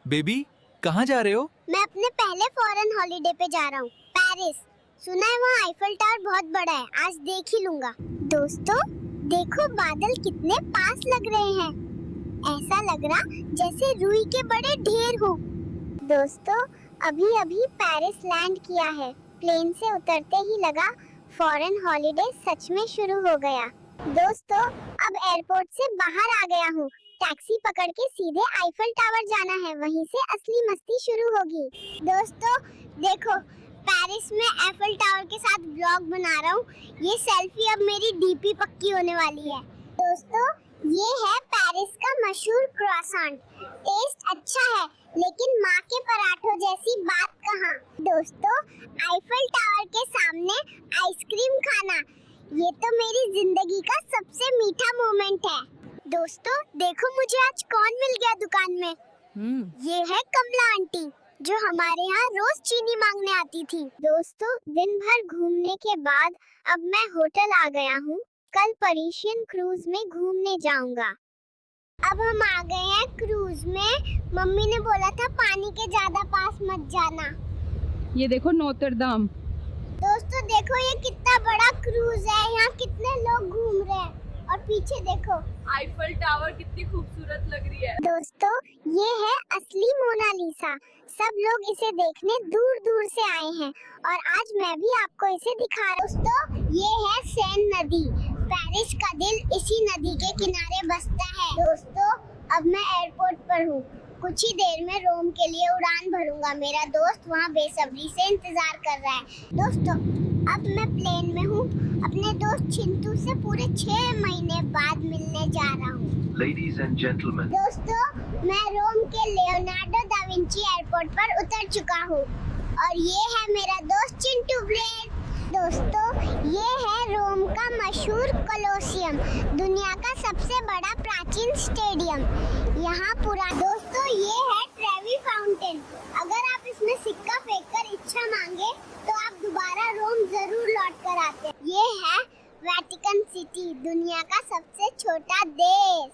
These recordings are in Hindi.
बेबी, कहाँ जा रहे हो? मैं अपने पहले फॉरेन हॉलीडे पे जा रहा हूँ, पेरिस। सुना है वहाँ आईफल टावर बहुत बड़ा है, आज देख ही लूंगा। दोस्तों, देखो बादल कितने पास लग रहे हैं। ऐसा लग रहा जैसे रुई के बड़े ढेर हो। दोस्तों, अभी अभी पेरिस लैंड किया है। प्लेन से उतरते ही लगा फॉरेन हॉलीडे सच में शुरू हो गया। दोस्तों, अब एयरपोर्ट से बाहर आ गया हूँ। टैक्सी पकड़ के सीधे आईफल टावर जाना है, वहीं से असली मस्ती शुरू होगी। दोस्तों देखो, पेरिस में एफल टावर के साथ ब्लॉग बना रहा हूँ। ये सेल्फी अब मेरी डीपी पक्की होने वाली है। दोस्तों, ये है पेरिस का मशहूर क्रोसान। टेस्ट अच्छा है, लेकिन माँ के पराठों जैसी बात कहाँ। दोस्तों, आईफल टावर के सामने आइसक्रीम खाना, ये तो मेरी जिंदगी का सबसे मीठा मोमेंट है। दोस्तों देखो, मुझे आज कौन मिल गया दुकान में। ये है कमला आंटी, जो हमारे यहाँ रोज चीनी मांगने आती थी। दोस्तों, दिन भर घूमने के बाद अब मैं होटल आ गया हूँ। कल पेरिसियन क्रूज में घूमने जाऊंगा। अब हम आ गए हैं क्रूज में। मम्मी ने बोला था पानी के ज्यादा पास मत जाना। ये देखो नोत्रदाम। दोस्तों देखो, ये कितना बड़ा क्रूज है, यहाँ कितने लोग घूम रहे हैं। और पीछे देखो, आईफल टावर कितनी खूबसूरत लग रही है। दोस्तों ये है असली मोनालिसा। सब लोग इसे देखने दूर दूर से आए हैं और आज मैं भी आपको इसे दिखा रहा हूँ। दोस्तों ये है सेन नदी। पेरिस का दिल इसी नदी के किनारे बसता है। दोस्तों अब मैं एयरपोर्ट पर हूँ। कुछ ही देर में रोम के लिए उड़ान भरूंगा। मेरा दोस्त वहाँ बेसब्री से इंतजार कर रहा है। दोस्तों अब मैं प्लेन में हूँ। अपने दोस्त चिंटू से पूरे 6 महीने बाद मिलने जा रहा हूँ। Ladies and gentlemen. दोस्तों मैं रोम के लियोनार्डो दा विंची एयरपोर्ट पर उतर चुका हूँ और ये है मेरा दोस्त चिंटू ब्लेड। दोस्तों ये है रोम का मशहूर कोलोसियम, दुनिया का सबसे बड़ा प्राचीन स्टेडियम। यहाँ पूरा। दोस्तों ये है ट्रेवी फाउंटेन। अगर आप इसमें सिक्का फेंककर इच्छा मांगे तो आप दोबारा रोम जरूर लौट कर आते हैं। ये है वेटिकन सिटी, दुनिया का सबसे छोटा देश।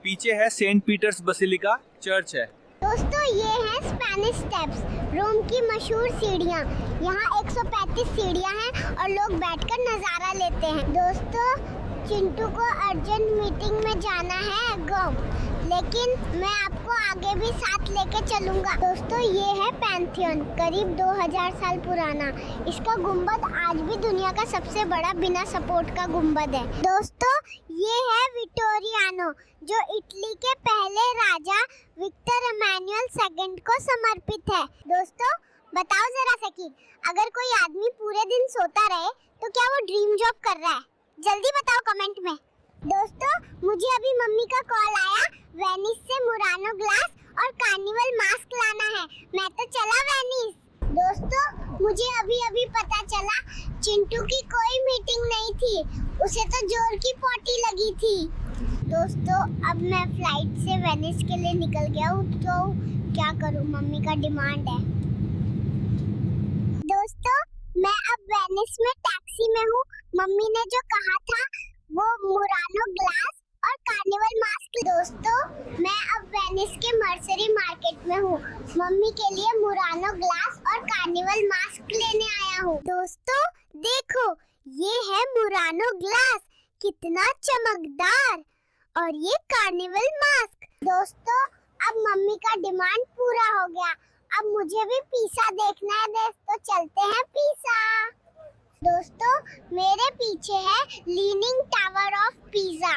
पीछे है सेंट पीटर्स बसिलिका चर्च है। दोस्तों ये है स्पेनिश स्टेप्स, रोम की मशहूर सीढ़ियाँ। यहाँ 135 सीढ़ियाँ हैं और लोग बैठकर नज़ारा लेते हैं। दोस्तों चिंटू को अर्जेंट मीटिंग में जाना है गो, लेकिन मैं आपको आगे भी साथ लेके चलूँगा। दोस्तों ये है पैंथियन, करीब 2000 साल पुराना। इसका गुम्बद आज भी दुनिया का सबसे बड़ा बिना सपोर्ट का गुम्बद है। दोस्तों ये है विक्टोरियानो, जो इटली के पहले राजा विक्टर इमैनुअल सेकंड को समर्पित है। दोस्तों बताओ जरा सकी, अगर कोई आदमी पूरे दिन सोता रहे तो क्या वो ड्रीम जॉब कर रहा है? जल्दी बताओ कमेंट में। दोस्तों मुझे अभी मम्मी का कॉल आया, वेनिस से मुरानो ग्लास और कार्निवल मास्क लाना है। मैं तो चला वेनिस। दोस्तों मुझे अभी अभी पता चला चिंटू की कोई मीटिंग नहीं थी, उसे तो जोर की पोटी लगी थी। दोस्तों अब मैं फ्लाइट से वेनिस के लिए निकल गया हूँ, तो क्या करूँ, मम्मी का डिमांड है। दोस्तों मैं अब वेनिस में टैक्सी में हूँ। मम्मी ने जो कहा था वो मुरानो ग्लास और कार्निवल मास्क। दोस्तों मैं अब वेनिस के मर्सरी मार्केट में हूँ। मम्मी के लिए मुरानो ग्लास और कार्निवल मास्क लेने आया हूँ। दोस्तों देखो, ये है मुरानो ग्लास, कितना चमकदार, और ये कार्निवल मास्क। दोस्तों अब मम्मी का डिमांड पूरा हो गया। अब मुझे भी पिज़्ज़ा देखना है। दोस्तों चलते हैं पिज़्ज़ा। दोस्तों मेरे पीछे है लीनिंग टावर ऑफ पिज़्ज़ा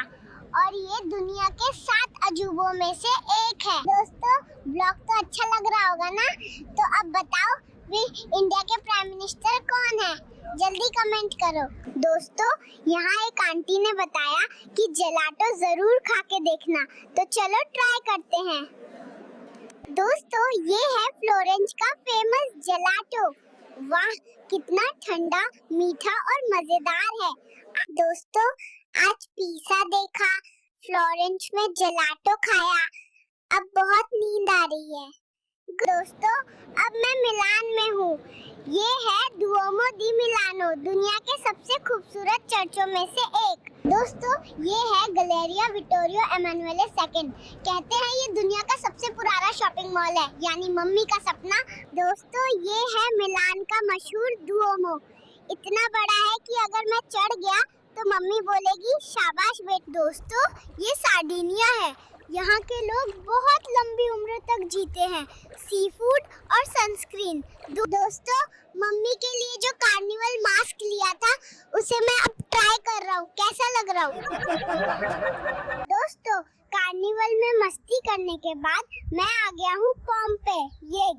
और ये दुनिया के 7 अजूबों में से एक है। दोस्तों ब्लॉग तो अच्छा लग रहा होगा ना? तो अब बताओ भी इंडिया के प्राइम मिनिस्टर कौन है? जल्दी कमेंट करो। दोस्तों यहाँ एक आंटी ने बताया कि जेलाटो जरूर खा के देखना, तो चलो ट्राई करते हैं। दोस्तों ये है फ्लोरेंस का फेमस जेलाटो। वाह कितना ठंडा, मीठा और मजेदार है। दोस्तों आज पिज़्ज़ा देखा, फ्लोरेंस में जेलाटो खाया, अब बहुत नींद आ रही है। दोस्तों अब मैं मिलान में हूँ। ये है दुओमो दी मिलानो, दुनिया के सबसे खूबसूरत चर्चों में से एक। दोस्तों ये है गैलेरिया विटोरियो एमानुएले सेकंड। कहते हैं ये दुनिया का सबसे पुराना शॉपिंग मॉल है, यानी मम्मी का सपना। दोस्तों ये है मिलान का मशहूर दुओमो। इतना बड़ा है कि अगर मैं चढ़ गया तो मम्मी बोलेगी शाबाश बेटा। दोस्तों ये सार्डिनिया है। यहाँ के लोग बहुत लंबी उम्र तक जीते हैं। सी फूड और सनस्क्रीन। दोस्तों मम्मी के लिए जो कार्निवल मास्क लिया था उसे मैं अब ट्राई कर रहा हूँ, कैसा लग रहा हूँ। दोस्तों कार्निवल में मस्ती करने के बाद मैं आ गया हूँ पोम्पे, ये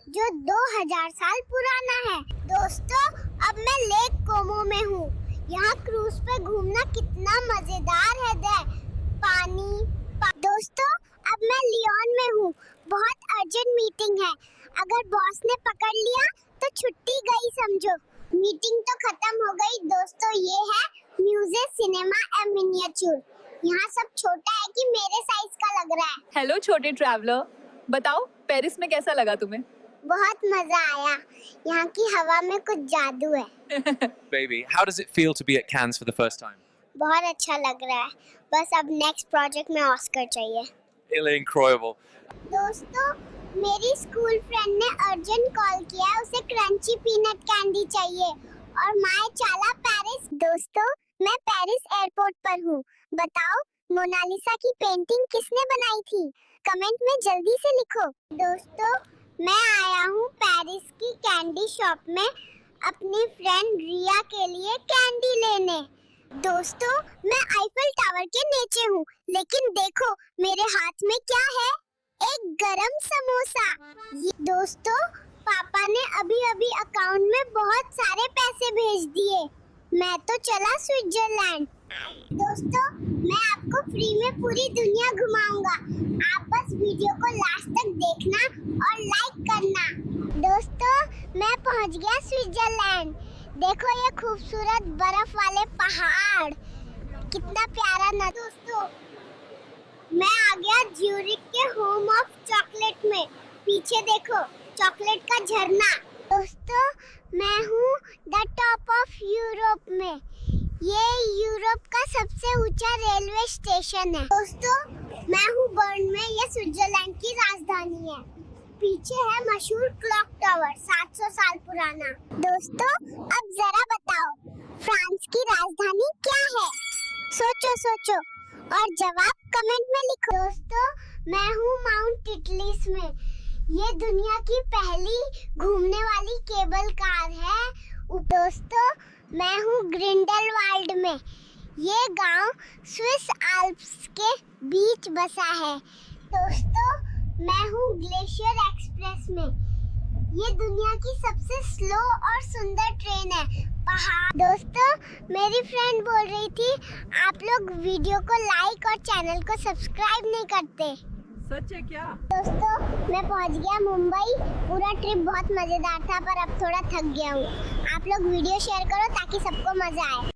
जो 2000 साल पुराना है। दोस्तों अब मैं लेक कोमो में हूँ। यहाँ क्रूज पे घूमना कितना मजेदार है। पानी दोस्तों अब मैं लियोन में हूँ। बहुत अर्जेंट मीटिंग है। अगर बॉस ने पकड़ लिया तो छुट्टी गई समझो। मीटिंग तो खत्म हो गई। दोस्तों ये है म्यूजे सिनेमा एंड मिनिएचर। यहाँ सब छोटा है कि मेरे साइज का लग रहा है। हेलो छोटे ट्रैवलर, बताओ पेरिस में कैसा लगा तुम्हें? बहुत मजा आया। यहाँ की हवा में कुछ जादू है। Baby, how does it feel to be at Cannes for the first time? बहुत अच्छा लग रहा है। बस अब नेक्स्ट प्रोजेक्ट में ऑस्कर चाहिए। Incredible. दोस्तों मेरी स्कूल फ्रेंड ने अर्जेंट कॉल किया है, उसे क्रंची पीनट कैंडी चाहिए और माय चाला पेरिस। दोस्तों मैं पेरिस एयरपोर्ट पर हूँ। बताओ मोनालिसा की पेंटिंग किसने बनाई थी? कमेंट में जल्दी से लिखो। दोस्तों मैं आया हूँ पेरिस की कैंडी शॉप में अपनी फ्रेंड रिया के लिए कैंडी लेने। दोस्तों मैं आईफल टावर के नीचे हूँ, लेकिन देखो मेरे हाथ में क्या है? एक गरम समोसा। दोस्तों पापा ने अभी अभी अकाउंट में बहुत सारे पैसे भेज दिए। मैं तो चला स्विट्जरलैंड। दोस्तों मैं आपको फ्री में पूरी दुनिया घुमाऊंगा। आप बस वीडियो को लास्ट तक देखना और लाइक करना। दोस्तों मैं पहुंच गया स्विट्जरलैंड। देखो ये खूबसूरत बर्फ वाले पहाड़, कितना प्यारा ना। दोस्तों मैं आ गया ज्यूरिख के होम ऑफ चॉकलेट में। पीछे देखो चॉकलेट का झरना। दोस्तों मैं हूँ द टॉप ऑफ यूरोप में। ये यूरोप का सबसे ऊंचा रेलवे स्टेशन है। दोस्तों मैं हूँ बर्न में, ये स्विट्जरलैंड की राजधानी है। पीछे है मशहूर क्लॉक टावर, 700 साल पुराना। दोस्तों अब जरा बताओ फ्रांस की राजधानी क्या है? सोचो और जवाब कमेंट में लिखो। दोस्तों मैं हूँ माउंट टिटलिस में। ये दुनिया की पहली घूमने वाली केबल कार है। दोस्तों मैं हूँ ग्रिंडेलवाल्ड में। ये गांव स्विस आल्प्स के बीच बसा है। दोस्तों मैं हूँ ग्लेशियर एक्सप्रेस में। ये दुनिया की सबसे स्लो और सुंदर ट्रेन है। पहाड़। दोस्तों मेरी फ्रेंड बोल रही थी आप लोग वीडियो को लाइक और चैनल को सब्सक्राइब नहीं करते। सच है क्या? दोस्तों मैं पहुंच गया मुंबई। पूरा ट्रिप बहुत मजेदार था, पर अब थोड़ा थक गया हूँ। आप लोग वीडियो शेयर करो ताकि सबको मजा आए।